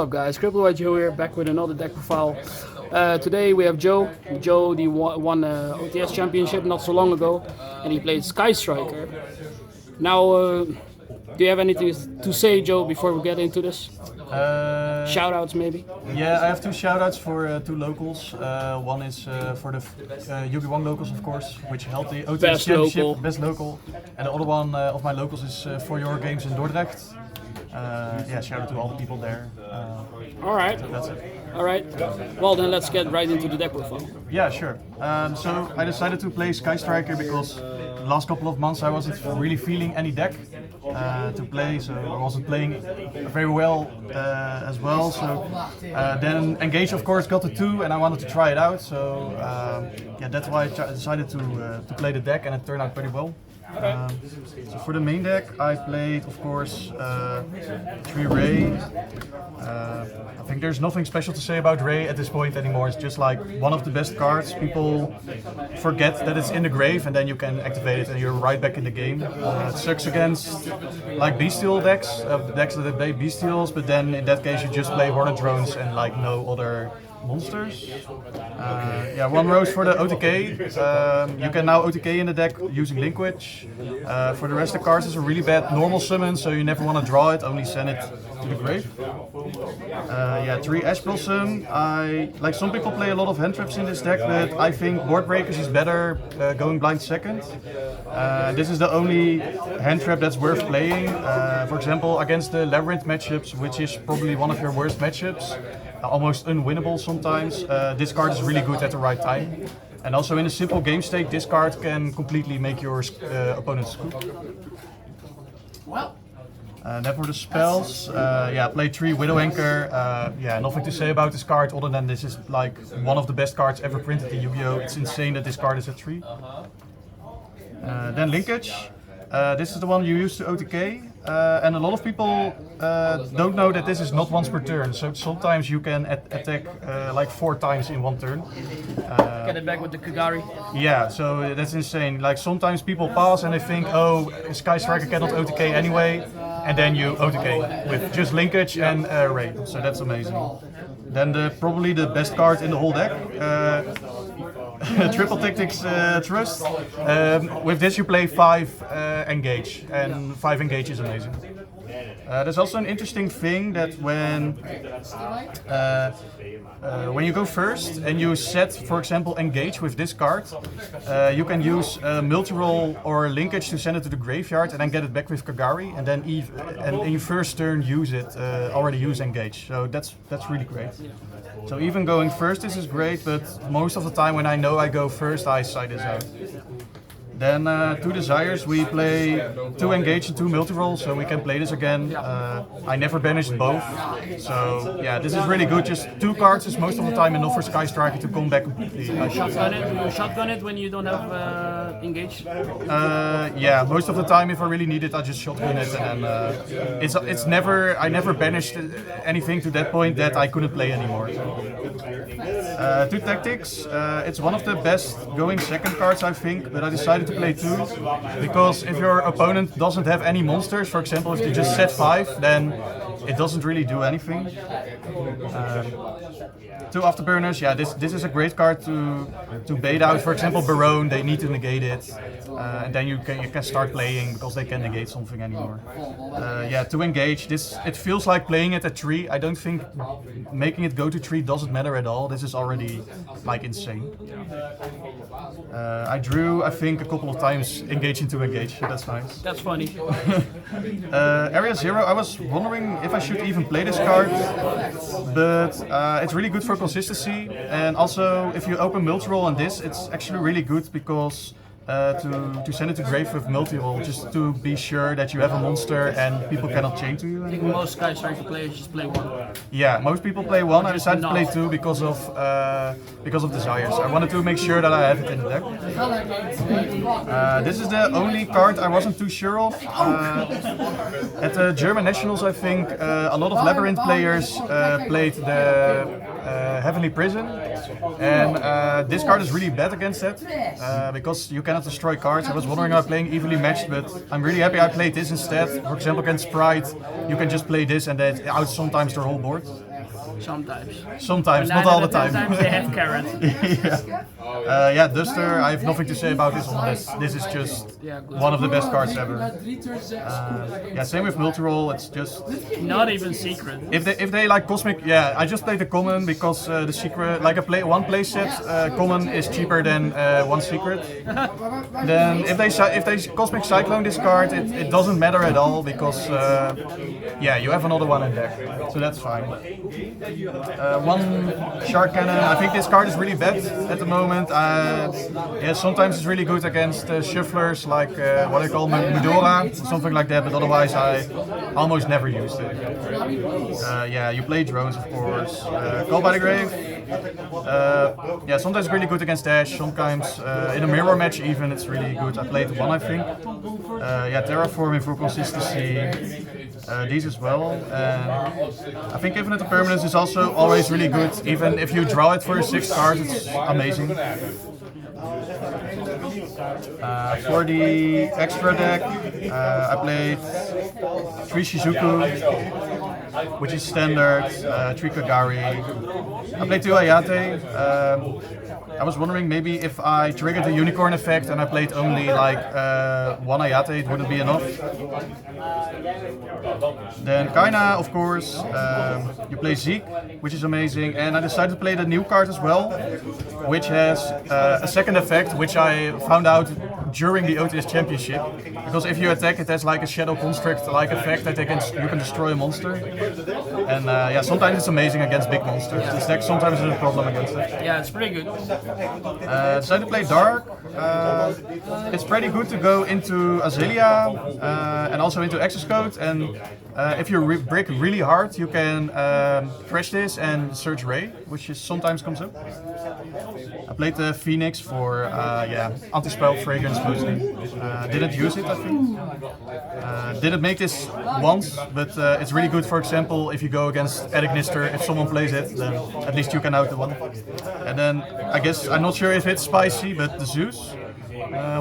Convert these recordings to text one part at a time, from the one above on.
up, guys? Cripple White Joe here, back with another deck profile. Today we have Joe. Joe won OTS championship not so long ago, and he played Sky Striker. Now, do you have anything to say, Joe, before we get into this? Shoutouts, maybe? Yeah, I have two shoutouts for two locals. One is for the Yugi Wong locals, of course, which held the OTS championship, best local. And the other one of my locals is for your games in Dordrecht. Yeah, shout out to all the people there. Alright. So that's it. Alright. Well, then let's get right into the deck profile. Yeah, sure. So I decided to play Sky Striker because the last couple of months I wasn't really feeling any deck to play, so I wasn't playing very well as well. So then Engage, of course, got the 2 and I wanted to try it out. So yeah, that's why I decided to play the deck, and it turned out pretty well. So for the main deck, I played, of course, 3 Ray. I think there's nothing special to say about Ray at this point anymore. It's just like one of the best cards. People forget that it's in the grave, and then you can activate it and you're right back in the game. It sucks against like Bestial decks, decks that play Bestials, but then in that case you just play Hornet Drones and like no other monsters. Yeah, 1 rose for the OTK. You can now OTK in the deck using Linkage. For the rest of the cards, it's a really bad normal summon, so you never want to draw it, only send it to the grave. Yeah, 3 Ash Blossom. Like some people play a lot of hand traps in this deck, but I think Board Breakers is better going blind second. This is the only hand trap that's worth playing. For example, against the Labyrinth matchups, which is probably one of your worst matchups. Almost unwinnable sometimes. This card is really good at the right time. And also in a simple game state, this card can completely make your opponent scoop. Then for the spells, yeah, play 3 Widow Anchor. Yeah, nothing to say about this card other than this is like one of the best cards ever printed in Yu-Gi-Oh! It's insane that this card is at 3. Then Linkage. This is the one you use to OTK. And a lot of people don't know that this is not once per turn, so sometimes you can attack like 4 times in 1 turn. Get it back with the Kagari. Yeah, so that's insane. Like sometimes people pass and they think, oh, Sky Striker cannot OTK anyway, and then you OTK with just Linkage and Ray, so that's amazing. Then probably the best card in the whole deck. Triple Tactics Trust. With this you play 5 Engage, and 5 Engage is amazing. There's also an interesting thing that when you go first and you set, for example, Engage with this card, you can use Multiroll or Linkage to send it to the graveyard and then get it back with Kagari, and then in your first turn use it, already use Engage. So that's really great. So even going first, this is great, but most of the time when I know I go first, I side this out. Then 2 Desires, we play 2 Engage and 2 Multiroll, so we can play this again. I never banished both, so yeah, this is really good. Just 2 cards is most of the time enough for Sky Striker to come back completely. Shotgun it when you don't have Engage? Yeah, most of the time if I really need it, I just shotgun it, and then I never banished anything to that point that I couldn't play anymore. 2 Tactics, it's one of the best going second cards I think, but I decided to play 2 because if your opponent doesn't have any monsters, for example if you just set 5, then it doesn't really do anything. 2 Afterburners, yeah, this is a great card to bait out, for example Barone, they need to negate it, and then you can start playing because they can negate something anymore. Yeah, to Engage, it feels like playing it at 3. I don't think making it go to 3 doesn't matter at all. This is already like insane. I drew, I think, a couple of times Engage into Engage, so that's nice. That's funny. Area 0, I was wondering if I should even play this card, but it's really good for consistency, and also if you open Multiroll on this, it's actually really good because to send it to grave with Multiroll, just to be sure that you have a monster and people cannot chain to you anymore. I think most Sky Striker players just play 1. Yeah, most people play 1. I decided to play 2 because of Desires. I wanted to make sure that I have it in the deck. This is the only card I wasn't too sure of. At the German Nationals, I think a lot of Labyrinth players played the Heavenly Prison, and this card is really bad against that because you cannot destroy cards. I was wondering about playing evenly matched, but I'm really happy I played this instead. For example, against Pride, you can just play this and that out sometimes their whole board. Sometimes. Sometimes, not all the time. Sometimes they have carrot. Yeah, Duster, I have nothing to say about this one. This is just one of the best cards ever. Yeah, same with Multiroll, it's just... Not even secret. If they like Cosmic, yeah, I just played the common because the secret, like one play set, common is cheaper than one secret. Then if they Cosmic Cyclone this card, it doesn't matter at all because yeah, you have another one in deck, so that's fine. One Shark Cannon, I think this card is really bad at the moment. Yeah, sometimes it's really good against shufflers like what I call Medora, something like that, but otherwise I almost never used it. Yeah, you play drones, of course. Call by the Grave. Yeah, sometimes really good against Dash, sometimes in a mirror match even it's really good. I played one, I think. Yeah, Terraforming for consistency. These as well. I think Infinite Impermanence is also always really good. Even if you draw it for your 6th card, it's amazing. For the extra deck, I played 3 Shizuku, which is standard, 3 Kagari. I played 2 Ayate. I was wondering maybe if I triggered the Unicorn effect and I played only like 1 Ayate, it wouldn't be enough. Then Kaina, of course, you play Zeke, which is amazing, and I decided to play the new card as well, which has a second effect, which I found out during the OTS Championship, because if you attack it has like a Shadow Construct-like effect that you can destroy a monster, and yeah, sometimes it's amazing against big monsters. This deck sometimes is a problem against it. Yeah, it's pretty good. Decided to play Dark. It's pretty good to go into Azalea and also into Access Code, and if you break really hard, you can crash this and search Ray, which sometimes comes up. I played the Phoenix for yeah, anti-spell fragrance mostly. Didn't use it, I think. Didn't make this once, but it's really good. For example, if you go against Edgnister, if someone plays it, then at least you can out the one. And then I guess I'm not sure if it's spicy, but the Zeus.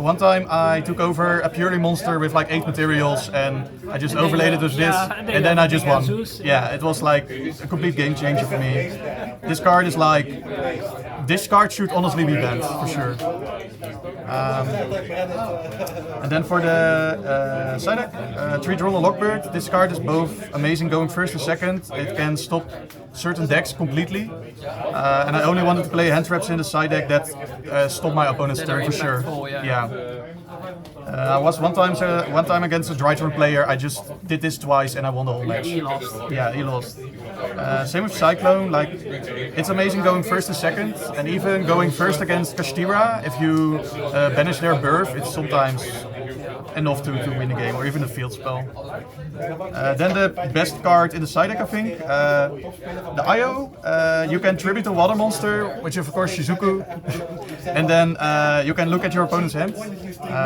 One time I took over a purely monster with like 8 materials and I just overlaid it with this and then I just won. Yeah, it was like a complete game changer for me. This card is like, this card should honestly be banned for sure. And then for the Psyduck, 3-draw Lockbird. This card is both amazing going first and second. It can stop certain decks completely. And I only wanted to play hand traps in the side deck that stop my opponent's turn for sure. Yeah. I was one time against a Drytron player. I just did this twice and I won the whole match. He lost. Yeah, he lost. Same with Cyclone. Like, it's amazing going first and second, and even going first against Kashtira. If you banish their birth, it's sometimes enough to win the game, or even a field spell. Then the best card in the side deck, I think, the IO. You can tribute a water monster, which is of course Shizuku, and then you can look at your opponent's hand.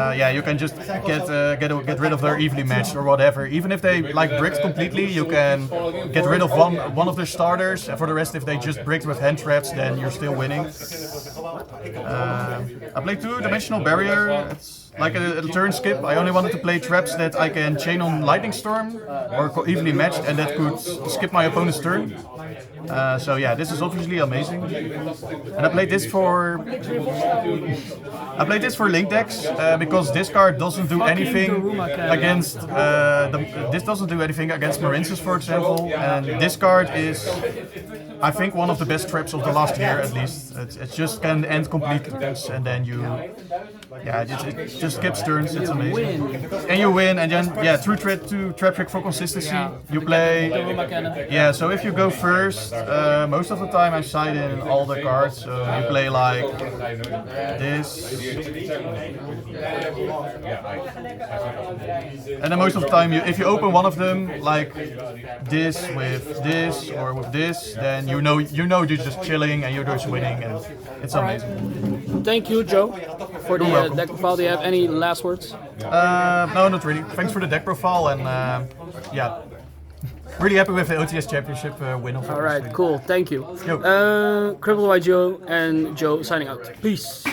Yeah, you can just get rid of their evenly matched or whatever. Even if they like bricked completely, you can get rid of one of their starters, and for the rest, if they just bricked with hand traps, then you're still winning. I played two-dimensional barrier. It's like a turn skip. I only wanted to play traps that I can chain on Lightning Storm or evenly matched, and that could skip my opponent's turn. So yeah, this is obviously amazing. And I played this for link decks because this card doesn't do anything against this doesn't do anything against Marinces, for example. And this card is, I think, one of the best traps of the last year at least. It just can end completely, and then you, yeah, it just skips turns. It's amazing, and you win. And then yeah, through trap trick for consistency. You play, yeah. So if you go first, most of the time I side in all the cards. So you play like this, and then most of the time, if you open one of them, like this with this or with this, then you know you're just chilling and you're just winning, and it's amazing. Thank you, Joe, for the deck profile. Do you have any last words? No, not really. Thanks for the deck profile, and yeah, really happy with the OTS Championship win. All right, cool. Thank you. Crippled by Joe and Joe signing out. Peace.